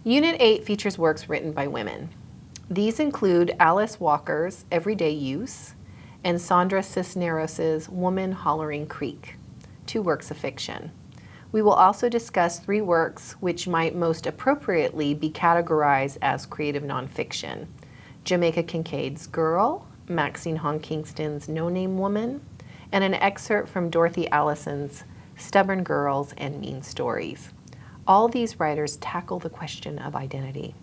Unit 8 features works written by women. These include Alice Walker's Everyday Use and Sandra Cisneros' Woman Hollering Creek, 2 works of fiction. We will also discuss 3 works which might most appropriately be categorized as creative nonfiction: Jamaica Kincaid's Girl, Maxine Hong Kingston's No Name Woman, and an excerpt from Dorothy Allison's Stubborn Girls and Mean Stories. All these writers tackle the question of identity.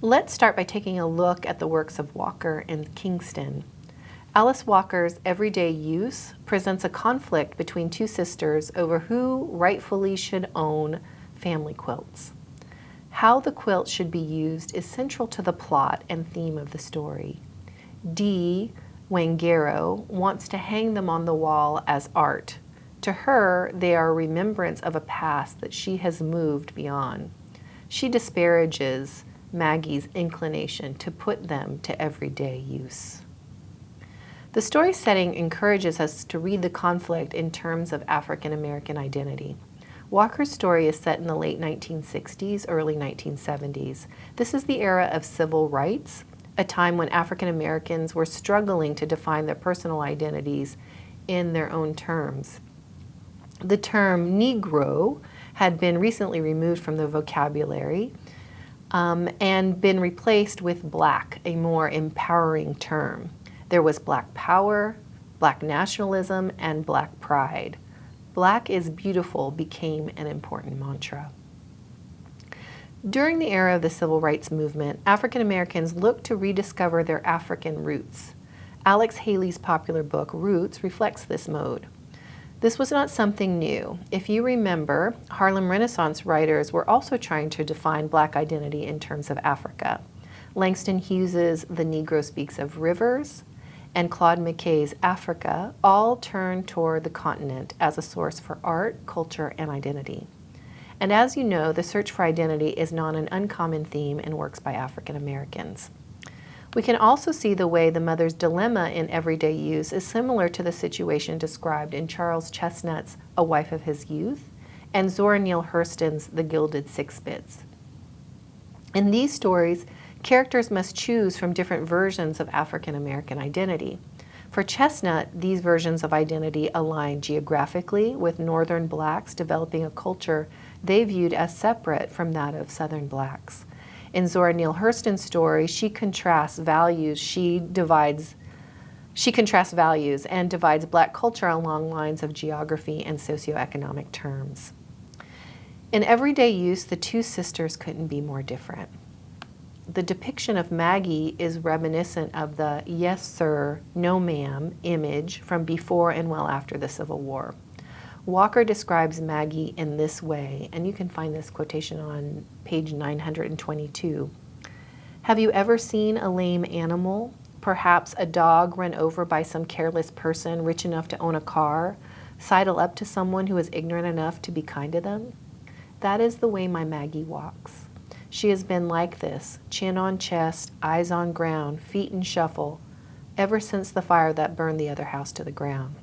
Let's start by taking a look at the works of Walker and Kingston. Alice Walker's Everyday Use presents a conflict between 2 sisters over who rightfully should own family quilts. How the quilt should be used is central to the plot and theme of the story. Dee Wangaro wants to hang them on the wall as art. To her, they are a remembrance of a past that she has moved beyond. She disparages Maggie's inclination to put them to everyday use. The story setting encourages us to read the conflict in terms of African American identity. Walker's story is set in the late 1960s, early 1970s. This is the era of civil rights, a time when African Americans were struggling to define their personal identities in their own terms. The term Negro had been recently removed from the vocabulary and been replaced with Black, a more empowering term. There was Black power, Black nationalism, and Black pride. Black is beautiful became an important mantra. During the era of the Civil Rights Movement, African Americans looked to rediscover their African roots. Alex Haley's popular book, Roots, reflects this mode. This was not something new. If you remember, Harlem Renaissance writers were also trying to define Black identity in terms of Africa. Langston Hughes's The Negro Speaks of Rivers and Claude McKay's Africa all turn toward the continent as a source for art, culture, and identity. And as you know, the search for identity is not an uncommon theme in works by African Americans. We can also see the way the mother's dilemma in Everyday Use is similar to the situation described in Charles Chesnutt's A Wife of His Youth and Zora Neale Hurston's The Gilded Six-Bits. In these stories, characters must choose from different versions of African American identity. For Chestnut, these versions of identity align geographically with Northern Blacks developing a culture they viewed as separate from that of Southern Blacks. In Zora Neale Hurston's story, she contrasts values and divides Black culture along lines of geography and socioeconomic terms. In Everyday Use, the 2 sisters couldn't be more different. The depiction of Maggie is reminiscent of the yes sir, no ma'am image from before and well after the Civil War. Walker describes Maggie in this way, and you can find this quotation on page 922. Have you ever seen a lame animal, perhaps a dog run over by some careless person rich enough to own a car, sidle up to someone who is ignorant enough to be kind to them? That is the way my Maggie walks. She has been like this, chin on chest, eyes on ground, feet in shuffle, ever since the fire that burned the other house to the ground.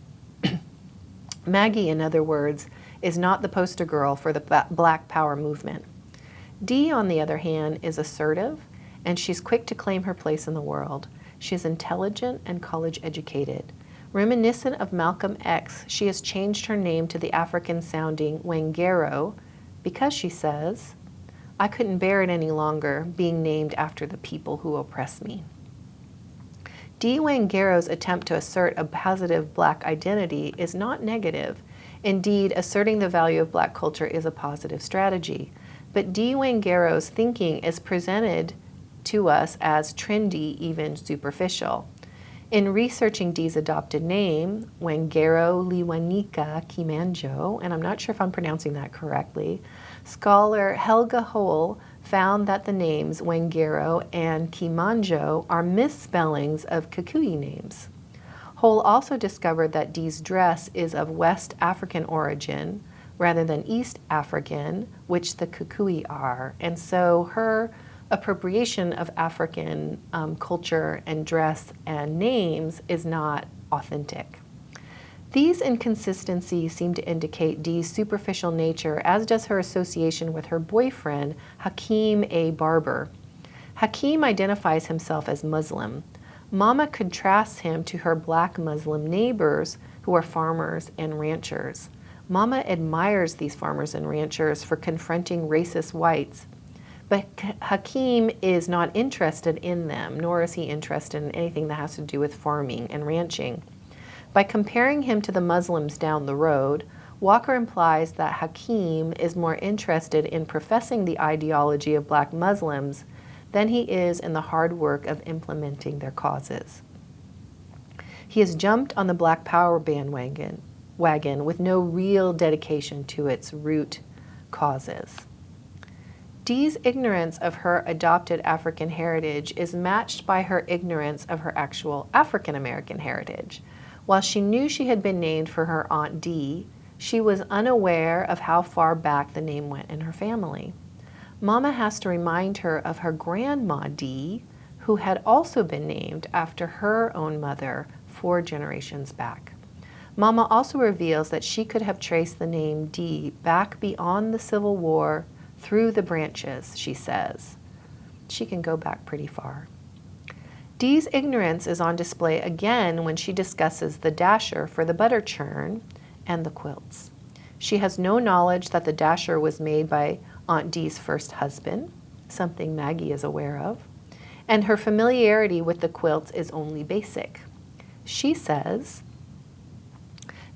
Maggie, in other words, is not the poster girl for the Black Power movement. Dee, on the other hand, is assertive, and she's quick to claim her place in the world. She's intelligent and college-educated. Reminiscent of Malcolm X, she has changed her name to the African-sounding Wangaro because, she says, I couldn't bear it any longer, being named after the people who oppress me. Dee Wangaro's attempt to assert a positive Black identity is not negative. Indeed, asserting the value of Black culture is a positive strategy. But Dee Wangaro's thinking is presented to us as trendy, even superficial. In researching Dee's adopted name, Wangaro Liwanika Kimanjo, and I'm not sure if I'm pronouncing that correctly, scholar Helga Hole found that the names Wangaro and Kimanjo are misspellings of Kikuyu names. Hole also discovered that Dee's dress is of West African origin rather than East African, which the Kikuyu are, and so her appropriation of African culture and dress and names is not authentic. These inconsistencies seem to indicate Dee's superficial nature, as does her association with her boyfriend, Hakeem A. Barber. Hakeem identifies himself as Muslim. Mama contrasts him to her black Muslim neighbors who are farmers and ranchers. Mama admires these farmers and ranchers for confronting racist whites, but Hakeem is not interested in them, nor is he interested in anything that has to do with farming and ranching. By comparing him to the Muslims down the road, Walker implies that Hakeem is more interested in professing the ideology of black Muslims than he is in the hard work of implementing their causes. He has jumped on the Black Power bandwagon with no real dedication to its root causes. Dee's ignorance of her adopted African heritage is matched by her ignorance of her actual African American heritage. While she knew she had been named for her Aunt Dee, she was unaware of how far back the name went in her family. Mama has to remind her of her Grandma Dee, who had also been named after her own mother 4 generations back. Mama also reveals that she could have traced the name Dee back beyond the Civil War through the branches, she says. She can go back pretty far. Dee's ignorance is on display again when she discusses the dasher for the butter churn and the quilts. She has no knowledge that the dasher was made by Aunt Dee's first husband, something Maggie is aware of, and her familiarity with the quilts is only basic. She says,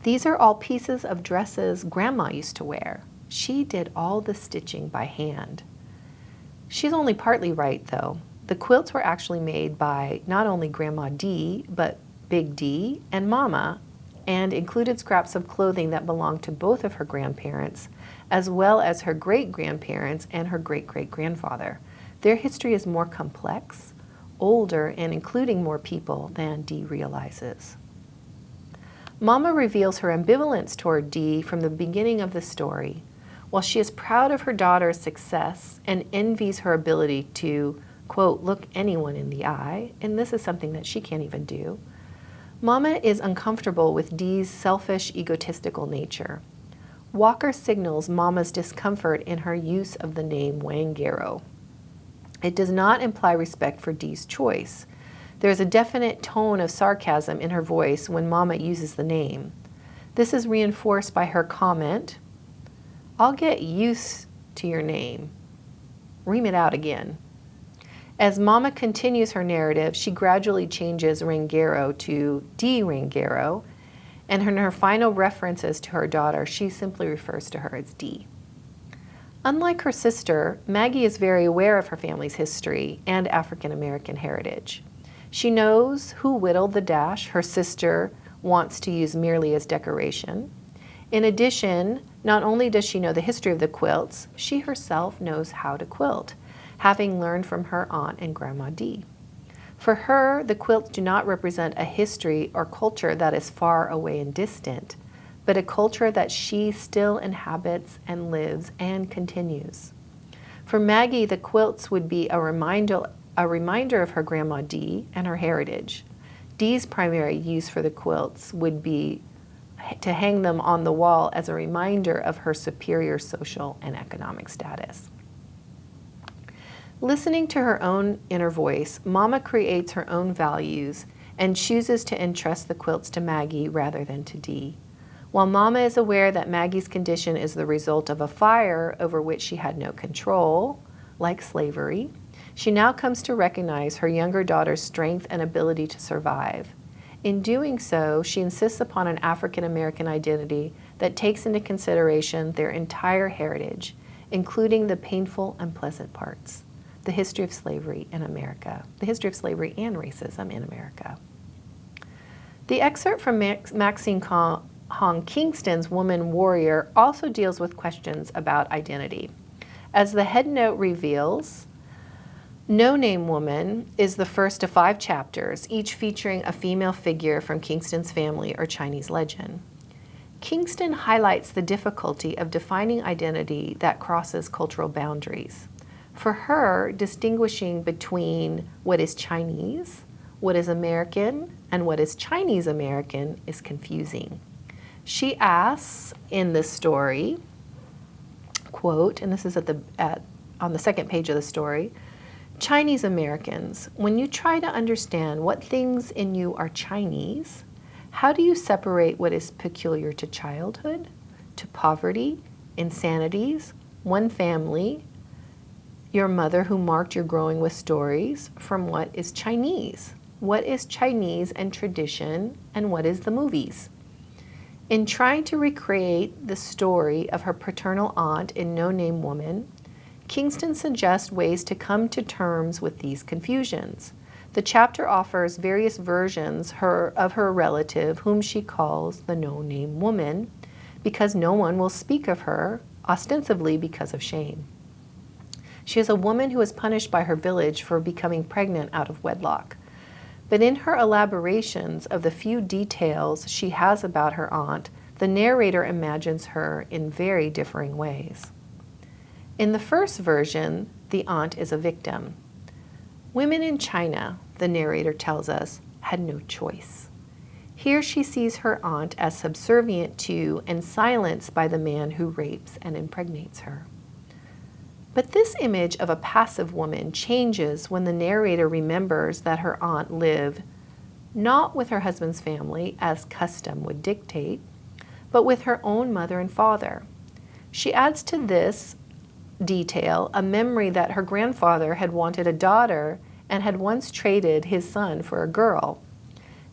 "These are all pieces of dresses Grandma used to wear. She did all the stitching by hand." She's only partly right, though. The quilts were actually made by not only Grandma Dee, but Big D and Mama, and included scraps of clothing that belonged to both of her grandparents, as well as her great-grandparents and her great-great-grandfather. Their history is more complex, older, and including more people than Dee realizes. Mama reveals her ambivalence toward Dee from the beginning of the story. While she is proud of her daughter's success and envies her ability to, quote, look anyone in the eye, and this is something that she can't even do, Mama is uncomfortable with Dee's selfish, egotistical nature. Walker signals Mama's discomfort in her use of the name Wangaro. It does not imply respect for Dee's choice. There is a definite tone of sarcasm in her voice when Mama uses the name. This is reinforced by her comment, "I'll get used to your name. Ream it out again." As Mama continues her narrative, she gradually changes Rangaro to Dee Rangaro, and in her final references to her daughter, she simply refers to her as Dee. Unlike her sister, Maggie is very aware of her family's history and African American heritage. She knows who whittled the dash her sister wants to use merely as decoration. In addition, not only does she know the history of the quilts, she herself knows how to quilt, having learned from her aunt and Grandma Dee. For her, the quilts do not represent a history or culture that is far away and distant, but a culture that she still inhabits and lives and continues. For Maggie, the quilts would be a reminder of her Grandma Dee and her heritage. Dee's primary use for the quilts would be to hang them on the wall as a reminder of her superior social and economic status. Listening to her own inner voice, Mama creates her own values and chooses to entrust the quilts to Maggie rather than to Dee. While Mama is aware that Maggie's condition is the result of a fire over which she had no control, like slavery, she now comes to recognize her younger daughter's strength and ability to survive. In doing so, she insists upon an African American identity that takes into consideration their entire heritage, including the painful and pleasant parts. The history of slavery in America, the history of slavery and racism in America. The excerpt from Maxine Hong Kingston's Woman Warrior also deals with questions about identity. As the headnote reveals, No Name Woman is the first of 5 chapters, each featuring a female figure from Kingston's family or Chinese legend. Kingston highlights the difficulty of defining identity that crosses cultural boundaries. For her, distinguishing between what is Chinese, what is American, and what is Chinese American is confusing. She asks in this story, quote, and this is on the second page of the story, Chinese Americans, when you try to understand what things in you are Chinese, how do you separate what is peculiar to childhood, to poverty, insanities, one family, your mother who marked your growing with stories, from what is Chinese? What is Chinese and tradition, and what is the movies? In trying to recreate the story of her paternal aunt in No Name Woman, Kingston suggests ways to come to terms with these confusions. The chapter offers various versions of her relative, whom she calls the No Name Woman, because no one will speak of her, ostensibly because of shame. She is a woman who is punished by her village for becoming pregnant out of wedlock. But in her elaborations of the few details she has about her aunt, the narrator imagines her in very differing ways. In the first version, the aunt is a victim. Women in China, the narrator tells us, had no choice. Here she sees her aunt as subservient to and silenced by the man who rapes and impregnates her. But this image of a passive woman changes when the narrator remembers that her aunt lived not with her husband's family, as custom would dictate, but with her own mother and father. She adds to this detail a memory that her grandfather had wanted a daughter and had once traded his son for a girl.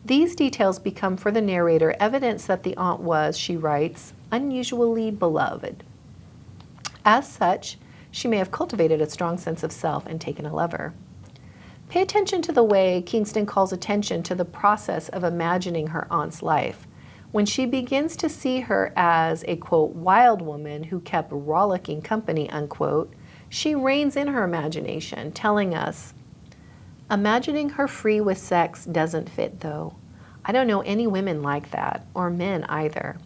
These details become for the narrator evidence that the aunt was, she writes, unusually beloved. As such, she may have cultivated a strong sense of self and taken a lover. Pay attention to the way Kingston calls attention to the process of imagining her aunt's life. When she begins to see her as a, quote, wild woman who kept rollicking company, unquote, she reins in her imagination, telling us, imagining her free with sex doesn't fit, though. I don't know any women like that, or men either.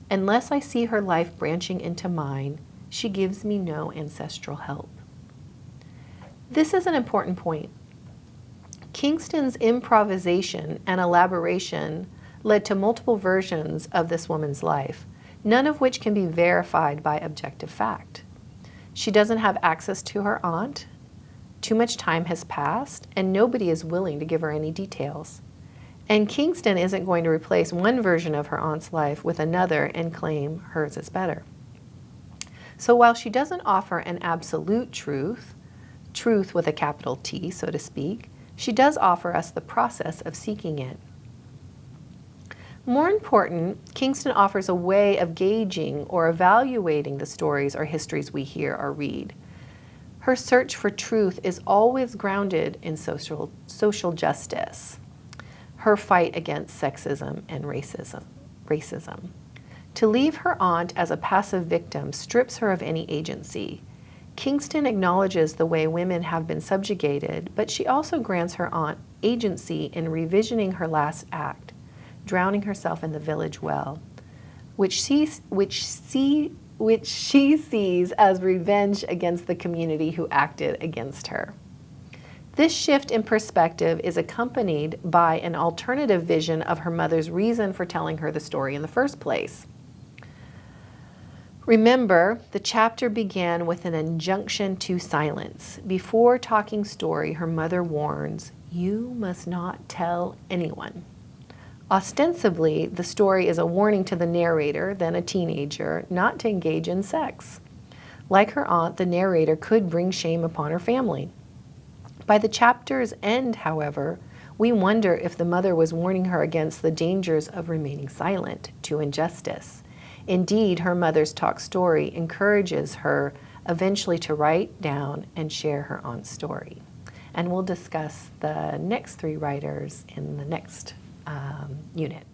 Unless I see her life branching into mine, she gives me no ancestral help. This is an important point. Kingston's improvisation and elaboration led to multiple versions of this woman's life, none of which can be verified by objective fact. She doesn't have access to her aunt, too much time has passed, and nobody is willing to give her any details. And Kingston isn't going to replace one version of her aunt's life with another and claim hers is better. So while she doesn't offer an absolute truth with a capital T, so to speak, she does offer us the process of seeking it. More important, Kingston offers a way of gauging or evaluating the stories or histories we hear or read. Her search for truth is always grounded in social justice, her fight against sexism and racism. To leave her aunt as a passive victim strips her of any agency. Kingston acknowledges the way women have been subjugated, but she also grants her aunt agency in revisioning her last act, drowning herself in the village well, which she sees as revenge against the community who acted against her. This shift in perspective is accompanied by an alternative vision of her mother's reason for telling her the story in the first place. Remember, the chapter began with an injunction to silence. Before talking story, her mother warns, "You must not tell anyone." Ostensibly, the story is a warning to the narrator, then a teenager, not to engage in sex. Like her aunt, the narrator could bring shame upon her family. By the chapter's end, however, we wonder if the mother was warning her against the dangers of remaining silent to injustice. Indeed, her mother's talk story encourages her eventually to write down and share her aunt's story. And we'll discuss the next three writers in the next unit.